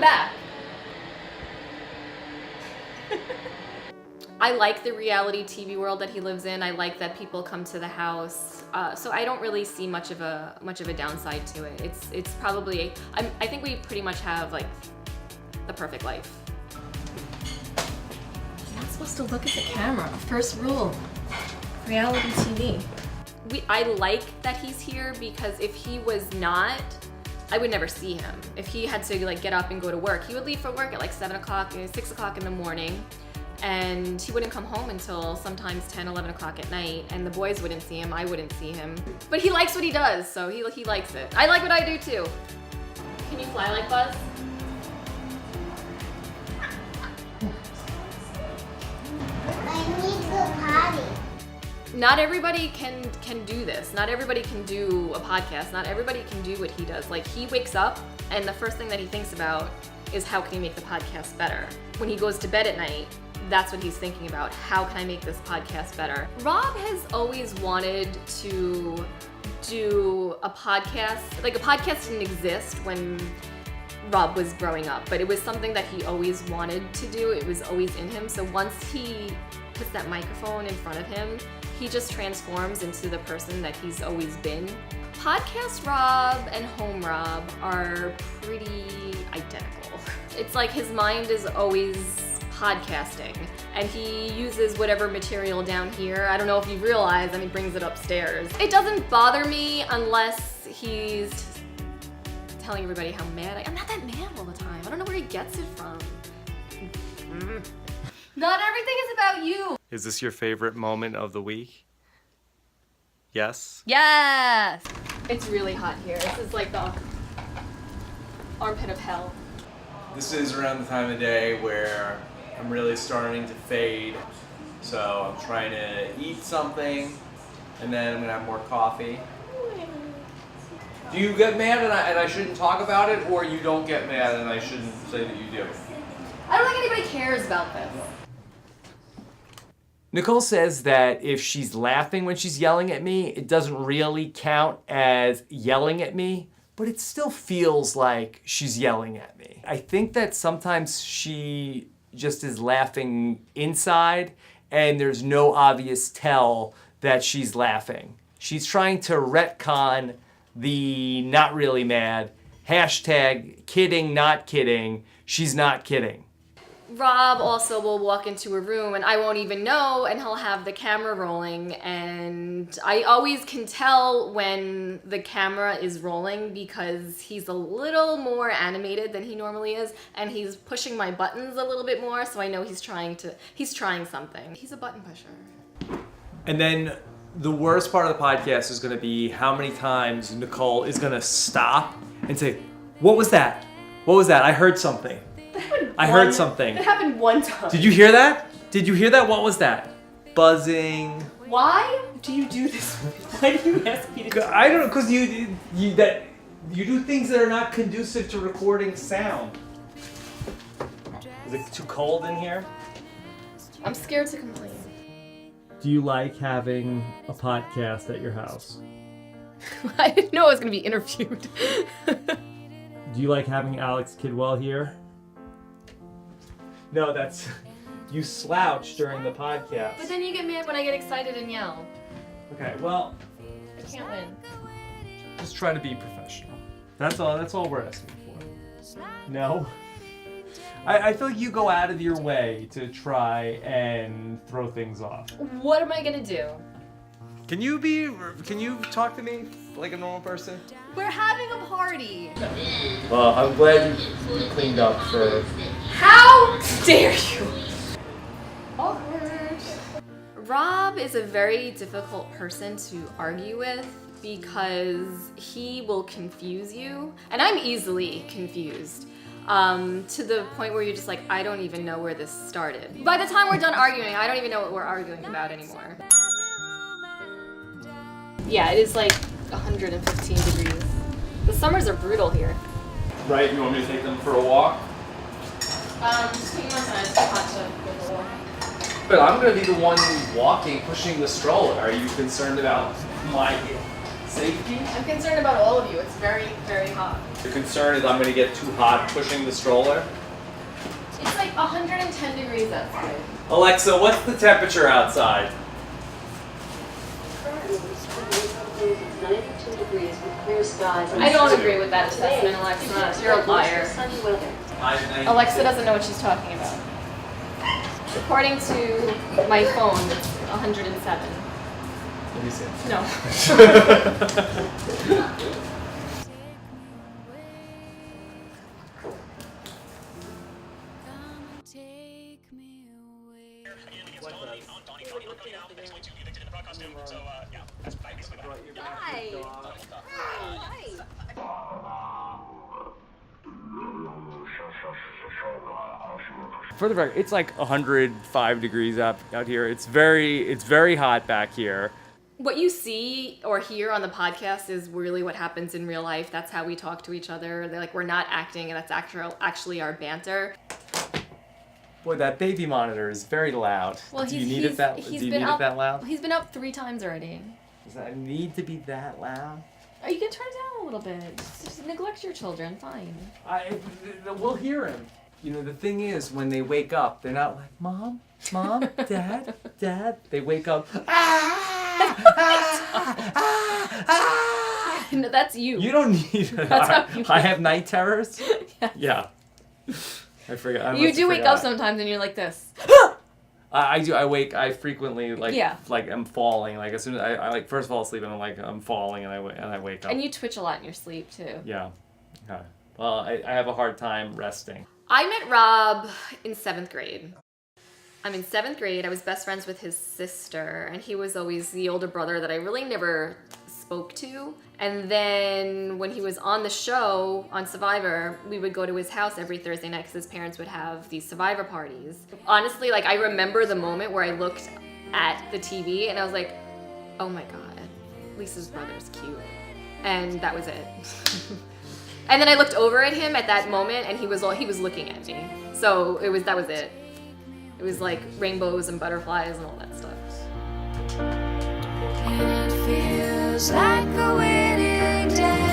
back. I like the reality TV world that he lives in. I like that people come to the house. So I don't really see much of a downside to it. It's probably, I think we pretty much have like the perfect life. You're not supposed to look at the camera. First rule, reality TV. I like that he's here because if he was not, I would never see him. If he had to like get up and go to work, he would leave for work at like 7 o'clock, 6 o'clock in the morning. And he wouldn't come home until sometimes 10, 11 o'clock at night, and the boys wouldn't see him, I wouldn't see him. But he likes what he does, so he likes it. I like what I do too. Can you fly like Buzz? I need to potty. Not everybody can do this. Not everybody can do a podcast. Not everybody can do what he does. Like, he wakes up, and the first thing that he thinks about is how can he make the podcast better. When he goes to bed at night, that's what he's thinking about. How can I make this podcast better? Rob has always wanted to do a podcast. Like, a podcast didn't exist when Rob was growing up, but it was something that he always wanted to do. It was always in him. So once he puts that microphone in front of him, he just transforms into the person that he's always been. Podcast Rob and Home Rob are pretty identical. It's like his mind is always podcasting, and he uses whatever material down here. I don't know if you realize, and he brings it upstairs. It doesn't bother me unless he's telling everybody how mad I'm not that mad all the time. I don't know where he gets it from. Not everything is about you. Is this your favorite moment of the week? Yes? Yes! It's really hot here. This is like the armpit of hell. This is around the time of day where I'm really starting to fade. So I'm trying to eat something, and then I'm gonna have more coffee. Do you get mad and I shouldn't talk about it, or you don't get mad and I shouldn't say that you do? I don't think anybody cares about this. Nicole says that if she's laughing when she's yelling at me, it doesn't really count as yelling at me, but it still feels like she's yelling at me. I think that sometimes she just is laughing inside and there's no obvious tell that she's laughing. She's trying to retcon the not really mad, hashtag kidding, not kidding, she's not kidding. Rob also will walk into a room and I won't even know, and he'll have the camera rolling, and I always can tell when the camera is rolling because he's a little more animated than he normally is, and he's pushing my buttons a little bit more, so I know he's trying something. He's a button pusher. And then the worst part of the podcast is going to be how many times Nicole is going to stop and say, "What was that? What was that? I heard something. I heard something." It happened one time. Did you hear that? Did you hear that? What was that? Buzzing. Why do you do this? Why do you ask me to do this? I don't know, because you do things that are not conducive to recording sound. Is it too cold in here? I'm scared to complain. Do you like having a podcast at your house? I didn't know I was going to be interviewed. Do you like having Alex Kidwell here? No, that's... You slouch during the podcast. But then you get mad when I get excited and yell. Okay, well... I can't win. Just try to be professional. That's all we're asking for. No? I feel like you go out of your way to try and throw things off. What am I going to do? Can you talk to me like a normal person? We're having a party. Well, I'm glad you cleaned up for... How dare you? Awkward. Rob is a very difficult person to argue with because he will confuse you. And I'm easily confused. To the point where you're just like, I don't even know where this started. By the time we're done arguing, I don't even know what we're arguing about anymore. Yeah, it is like 115 degrees. The summers are brutal here. Right, you want me to take them for a walk? Just take them outside, it's hot to go for a walk. But I'm gonna be the one walking, pushing the stroller. Are you concerned about my Safety? I'm concerned about all of you. It's very, very hot. Your concern is I'm going to get too hot pushing the stroller? It's like 110 degrees outside. Alexa, what's the temperature outside? Currently, is 92 degrees with clear skies. I don't agree with that assessment, Alexa. You're a liar. Sunny weather. Alexa doesn't know what she's talking about. According to my phone, it's 107. Let me see. No. For the record, it's like 105 degrees out here. It's very hot back here. What you see or hear on the podcast is really what happens in real life. That's how we talk to each other. We're not acting, and that's actually our banter. Boy, that baby monitor is very loud. Well, Do you need it that loud? He's been up 3 times already. Does that need to be that loud? Oh, you can turn it down a little bit. Just neglect your children. Fine. We'll hear him. You know, the thing is, when they wake up, they're not like, Mom, Dad, Dad. They wake up, No, that's you. You don't need it. That's how you I have night terrors? Yes. Yeah. I forgot. You do wake up sometimes and you're like this. I do. I frequently Yeah. I'm falling. Like as soon as I first fall asleep and I'm falling and I wake up. And you twitch a lot in your sleep too. Yeah. Okay. Well, I have a hard time resting. I met Rob in 7th grade. I'm in 7th grade. I was best friends with his sister, and he was always the older brother that I really never spoke to. And then when he was on the show on Survivor, we would go to his house every Thursday night because his parents would have these Survivor parties. Honestly, I remember the moment where I looked at the TV and I was like, oh my God, Lisa's brother's cute. And that was it. And then I looked over at him at that moment and he was looking at me. So that was it. It was like rainbows and butterflies and all that stuff. And it feels like a winning day.